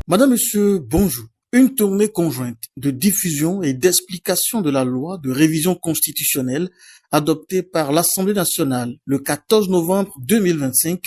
Madame, Monsieur, bonjour. Une tournée conjointe de diffusion et d'explication de la loi de révision constitutionnelle adoptée par l'Assemblée nationale le 14 novembre 2025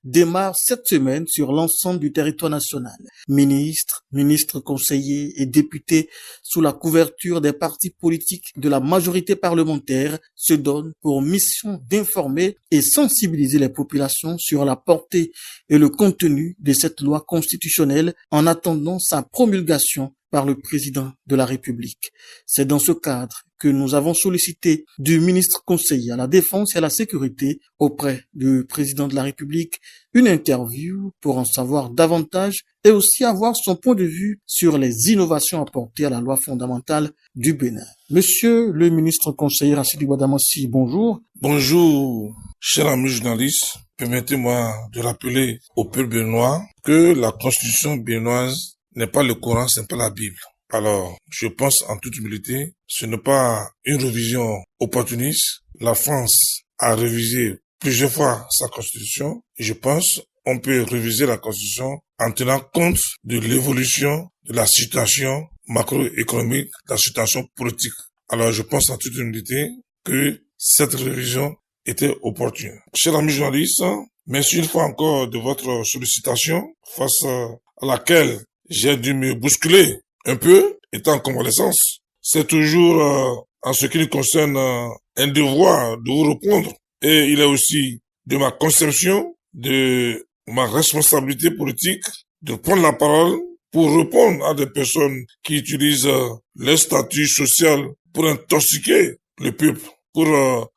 démarre cette semaine sur l'ensemble du territoire national. Ministres, conseillers et députés sous la couverture des partis politiques de la majorité parlementaire se donnent pour mission d'informer et sensibiliser les populations sur la portée et le contenu de cette loi constitutionnelle en attendant sa promulgation par le président de la République. C'est dans ce cadre que nous avons sollicité du ministre conseiller à la Défense et à la Sécurité auprès du président de la République une interview pour en savoir davantage et aussi avoir son point de vue sur les innovations apportées à la loi fondamentale du Bénin. Monsieur le ministre conseiller Racidi Ouaddamassi, bonjour. Bonjour, cher ami journaliste. Permettez-moi de rappeler au peuple béninois que la constitution béninoise n'est pas le Coran, ce n'est pas la Bible. Alors, je pense en toute humilité, ce n'est pas une révision opportuniste. La France a révisé plusieurs fois sa constitution et je pense on peut réviser la constitution en tenant compte de l'évolution de la situation macroéconomique, de la situation politique. Alors, je pense en toute humilité que cette révision était opportune. Chers amis journalistes, merci une fois encore de votre sollicitation face à laquelle j'ai dû me bousculer un peu, étant en convalescence. C'est toujours, en ce qui nous concerne, un devoir de vous répondre. Et il est aussi de ma conception, de ma responsabilité politique, de prendre la parole pour répondre à des personnes qui utilisent leur statut social pour intoxiquer le peuple, pour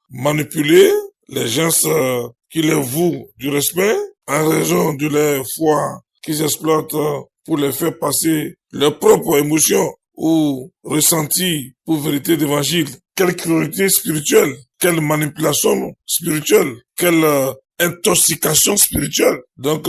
manipuler les gens qui leur vouent du respect en raison de leur foi qu'ils exploitent pour les faire passer leurs propres émotions ou ressentis pour vérité d'évangile. Quelle cruauté spirituelle, quelle manipulation spirituelle, quelle intoxication spirituelle. Donc,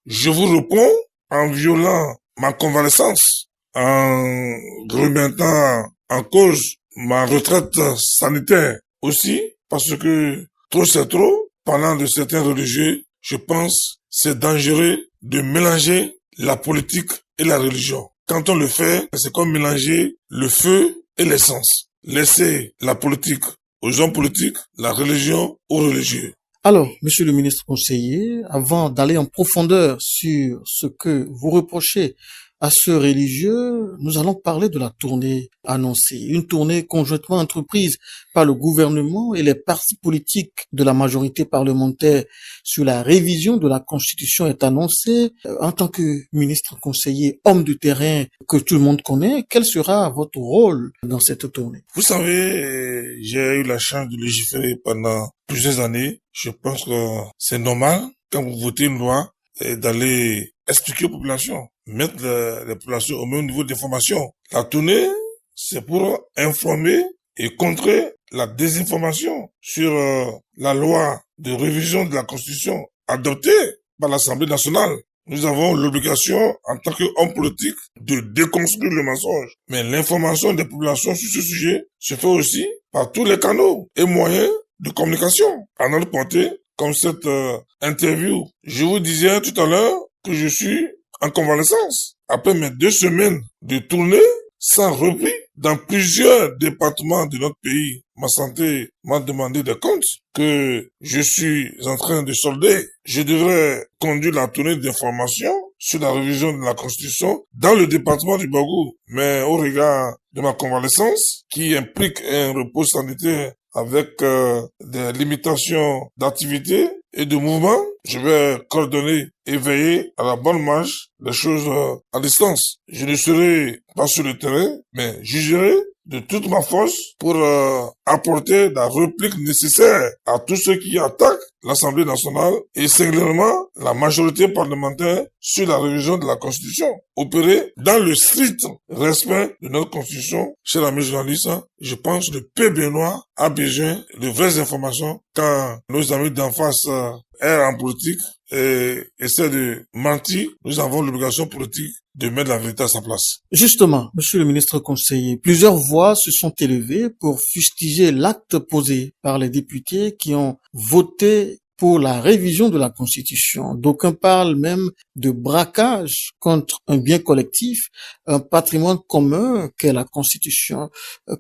je vous réponds en violant ma convalescence, en remettant en cause ma retraite sanitaire aussi, parce que trop c'est trop. Parlant de certains religieux, je pense c'est dangereux de mélanger la politique et la religion. Quand on le fait, c'est comme mélanger le feu et l'essence. Laissez la politique aux hommes politiques, la religion aux religieux. Alors, monsieur le ministre conseiller, avant d'aller en profondeur sur ce que vous reprochez à ce religieux, nous allons parler de la tournée annoncée. Une tournée conjointement entreprise par le gouvernement et les partis politiques de la majorité parlementaire sur la révision de la Constitution est annoncée. En tant que ministre conseiller, homme de terrain que tout le monde connaît, quel sera votre rôle dans cette tournée? Vous savez, j'ai eu la chance de légiférer pendant plusieurs années. Je pense que c'est normal, quand vous votez une loi, d'aller expliquer aux populations, mettre les populations au même niveau d'information. La tournée, c'est pour informer et contrer la désinformation sur la loi de révision de la Constitution adoptée par l'Assemblée nationale. Nous avons l'obligation, en tant qu'homme politique, de déconstruire le mensonge. Mais l'information des populations sur ce sujet se fait aussi par tous les canaux et moyens de communication à notre portée, comme cette interview. Je vous disais tout à l'heure que je suis en convalescence. Après mes 2 semaines de tournée sans repris dans plusieurs départements de notre pays, ma santé m'a demandé des comptes que je suis en train de solder. Je devrais conduire la tournée d'information sur la révision de la Constitution dans le département du Bagou. Mais au regard de ma convalescence, qui implique un repos sanitaire avec des limitations d'activité et de mouvement, je vais coordonner et veiller à la bonne marche des choses à distance. Je ne serai pas sur le terrain, mais jugerai de toute ma force pour apporter la réplique nécessaire à tous ceux qui attaquent l'Assemblée nationale et singulièrement la majorité parlementaire sur la révision de la Constitution. Opérer dans le strict respect de notre Constitution. Chers amis journalistes, je pense que le peuple béninois a besoin de vraies informations quand nos amis d'en face errent en politique et essaient de mentir. Nous avons l'obligation politique de mettre la vérité à sa place. Justement, monsieur le ministre conseiller, plusieurs voix se sont élevées pour fustiger l'acte posé par les députés qui ont voté pour la révision de la Constitution. D'aucuns parlent même de braquage contre un bien collectif, un patrimoine commun qu'est la Constitution.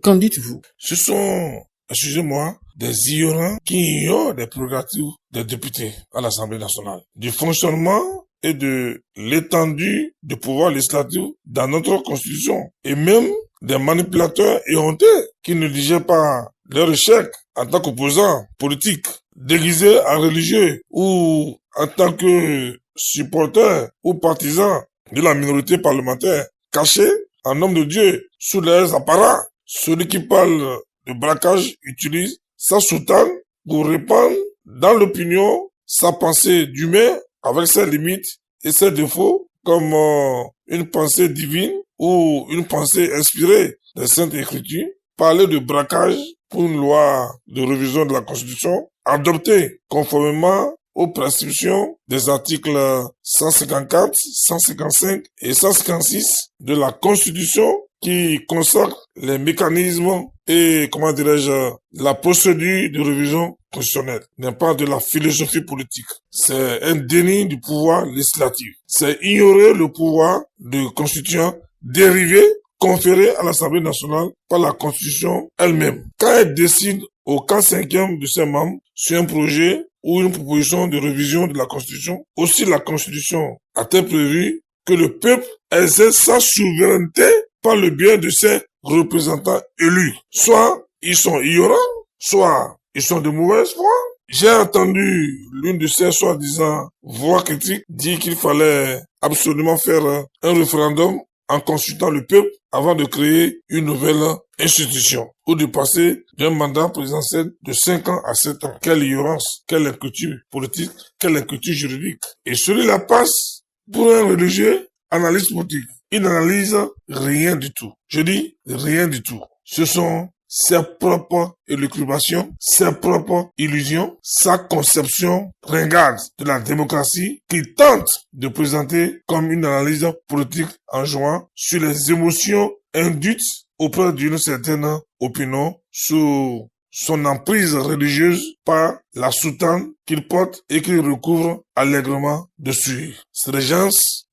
Qu'en dites-vous? Ce sont, excusez-moi, des ignorants qui ignorent des prérogatives des députés à l'Assemblée nationale, du fonctionnement et de l'étendue du pouvoir législatif dans notre Constitution, et même des manipulateurs et honteux qui ne digèrent pas leur échec en tant qu'opposants politiques, déguisés en religieux ou en tant que supporters ou partisans de la minorité parlementaire, cachés en homme de Dieu sous leurs apparats. Celui qui parle de braquage utilise sa soutane pour répandre dans l'opinion sa pensée d'humain avec ses limites et ses défauts comme une pensée divine ou une pensée inspirée des Saintes Écritures. Parler de braquage pour une loi de révision de la Constitution adoptée conformément aux prescriptions des articles 154, 155 et 156 de la Constitution qui consacrent les mécanismes et, la procédure de révision constitutionnelle. N'est pas de la philosophie politique. C'est un déni du pouvoir législatif. C'est ignorer le pouvoir de constituant dérivé conféré à l'Assemblée nationale par la Constitution elle-même. Quand elle décide au 4/5 de ses membres sur un projet ou une proposition de révision de la Constitution, aussi la Constitution a-t-elle prévu que le peuple exerce sa souveraineté par le biais de ses représentants élus. Soit ils sont ignorants, soit ils sont de mauvaise foi. J'ai entendu l'une de ces soi-disant voix critiques dire qu'il fallait absolument faire un référendum en consultant le peuple avant de créer une nouvelle institution ou de passer d'un mandat présidentiel de 5 ans à 7 ans. Quelle ignorance, quelle inculture politique, quelle inculture juridique. Et celui-là passe pour un religieux analyste politique. Il n'analyse rien du tout. Je dis rien du tout. Ce sont ses propres élucubrations, ses propres illusions, sa conception ringarde de la démocratie qu'il tente de présenter comme une analyse politique en jouant sur les émotions induites auprès d'une certaine opinion sous son emprise religieuse par la soutane qu'il porte et qu'il recouvre allègrement dessus. C'est des gens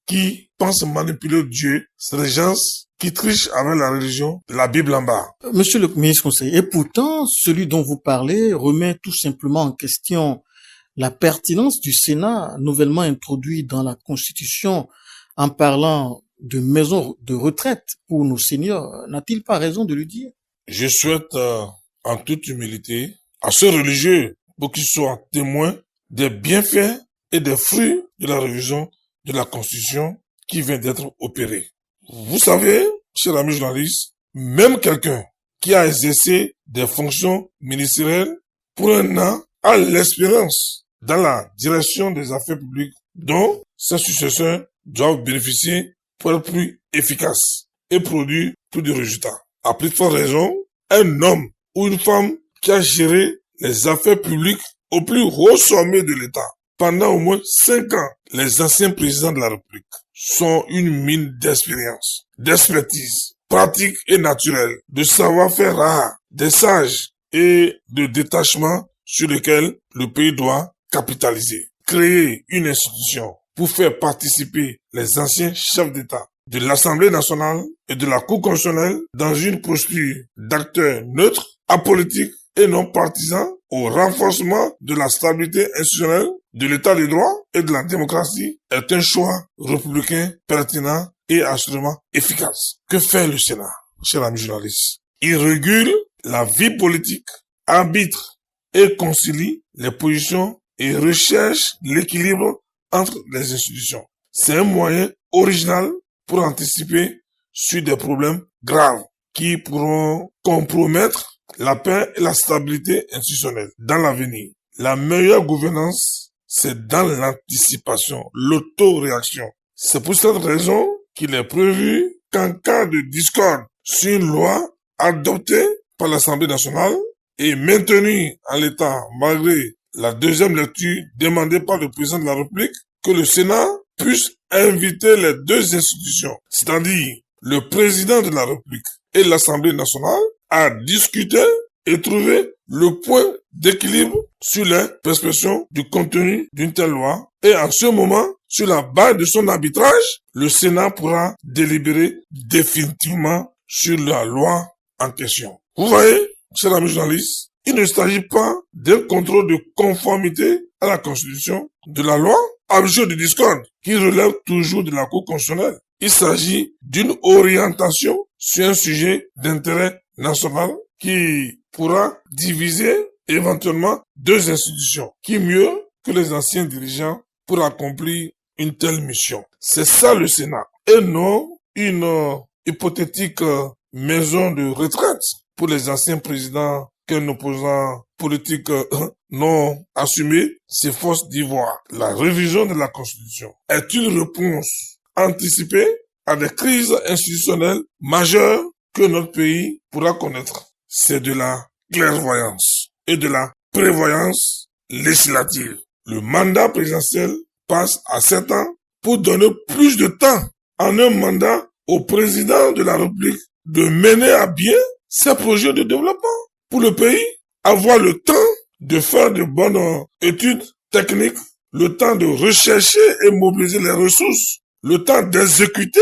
qui pensent manipuler Dieu, c'est des gens qui trichent avec la religion, la Bible en bas. Monsieur le ministre conseiller, et pourtant, celui dont vous parlez remet tout simplement en question la pertinence du Sénat nouvellement introduit dans la Constitution en parlant de maisons de retraite pour nos seniors. N'a-t-il pas raison de le dire? Je souhaite, en toute humilité, à ce religieux pour qu'il soit témoin des bienfaits et des fruits de la révision de la Constitution qui vient d'être opérée. Vous savez, chers amis journalistes, même quelqu'un qui a exercé des fonctions ministérielles pour un an a l'expérience dans la direction des affaires publiques dont ses successeurs doivent bénéficier pour être plus efficaces et produire plus de résultats. À plus forte raison, un homme ou une femme qui a géré les affaires publiques au plus haut sommet de l'État pendant au moins 5 ans, les anciens présidents de la République sont une mine d'expérience, d'expertise, pratique et naturelle, de savoir-faire rare, des sages et de détachement sur lesquels le pays doit capitaliser. Créer une institution pour faire participer les anciens chefs d'État de l'Assemblée nationale et de la Cour constitutionnelle dans une posture d'acteurs neutres, apolitiques et non partisans au renforcement de la stabilité institutionnelle, de l'état de droit et de la démocratie est un choix républicain pertinent et assurément efficace. Que fait le Sénat, chers amis journalistes? Il régule la vie politique, arbitre et concilie les positions et recherche l'équilibre entre les institutions. C'est un moyen original pour anticiper sur des problèmes graves qui pourront compromettre la paix et la stabilité institutionnelle dans l'avenir. La meilleure gouvernance, c'est dans l'anticipation, l'auto-réaction. C'est pour cette raison qu'il est prévu qu'en cas de discorde sur une loi adoptée par l'Assemblée nationale et maintenue en l'état malgré la deuxième lecture demandée par le président de la République, que le Sénat puisse inviter les deux institutions, c'est-à-dire le président de la République et l'Assemblée nationale, à discuter et trouver le point d'équilibre sur la prescription du contenu d'une telle loi et en ce moment, sur la base de son arbitrage, le Sénat pourra délibérer définitivement sur la loi en question. Vous voyez, chers amis journalistes, il ne s'agit pas d'un contrôle de conformité à la Constitution de la loi, objet de discorde, qui relève toujours de la Cour constitutionnelle. Il s'agit d'une orientation sur un sujet d'intérêt national qui pourra diviser éventuellement deux institutions, qui mieux que les anciens dirigeants pour accomplir une telle mission. C'est ça le Sénat, et non une hypothétique maison de retraite pour les anciens présidents qu'un opposant politique non assumé s'efforce d'y voir. La révision de la Constitution est une réponse anticipée à des crises institutionnelles majeures que notre pays pourra connaître. C'est de la clairvoyance et de la prévoyance législative. Le mandat présidentiel passe à 7 ans pour donner plus de temps en un mandat au président de la République de mener à bien ses projets de développement pour le pays, avoir le temps de faire de bonnes études techniques, le temps de rechercher et mobiliser les ressources, le temps d'exécuter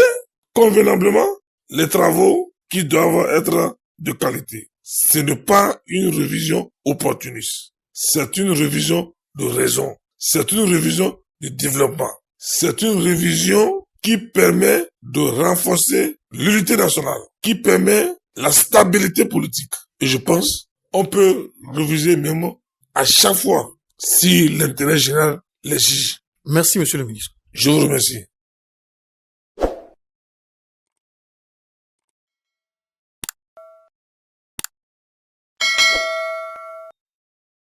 convenablement les travaux qui doivent être de qualité. Ce n'est pas une révision opportuniste. C'est une révision de raison. C'est une révision de développement. C'est une révision qui permet de renforcer l'unité nationale, qui permet la stabilité politique. Et je pense on peut réviser même à chaque fois si l'intérêt général l'exige. Merci, monsieur le ministre. Je vous remercie.